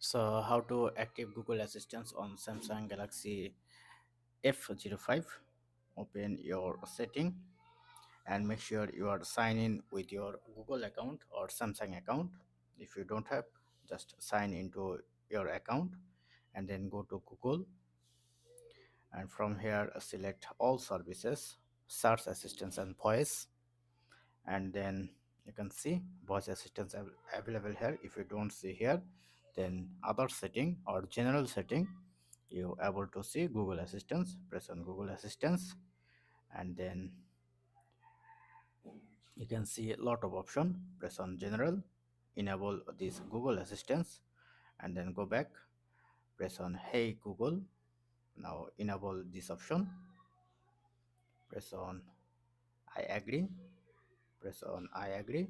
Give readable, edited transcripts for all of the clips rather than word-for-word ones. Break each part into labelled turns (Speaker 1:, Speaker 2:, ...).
Speaker 1: So how to active Google Assistant on Samsung Galaxy F05? Open your setting and make sure you are sign in with your Google account or Samsung account. If you don't have, just sign into your account and then go to Google, and from here select all services, search assistance and voice, and then you can see voice assistance available here. If you don't see here, then other setting or general setting, you able to see Google Assistance. Press on Google Assistance, and then you can see a lot of option. Press on general, enable this Google Assistance, and then go back, press on Hey Google. Now enable this option, press on I agree, press on I agree.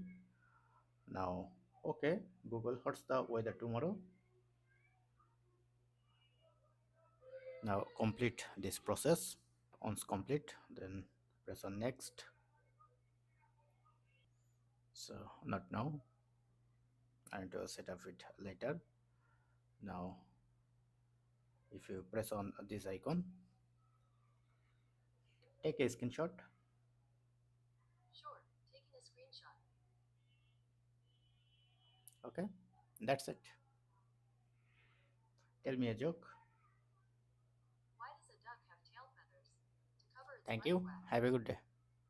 Speaker 1: Now okay, Google, what's the weather tomorrow? Now complete this process. Once complete, then press on next. So not now, I need to set up it later. Now if you press on this icon, take a screenshot.
Speaker 2: Sure, taking a screenshot.
Speaker 1: Okay, that's it. Tell me a joke.
Speaker 2: Why does a duck have tail feathers? To cover its
Speaker 1: Thank
Speaker 2: butt
Speaker 1: you,
Speaker 2: flaps.
Speaker 1: have a good day.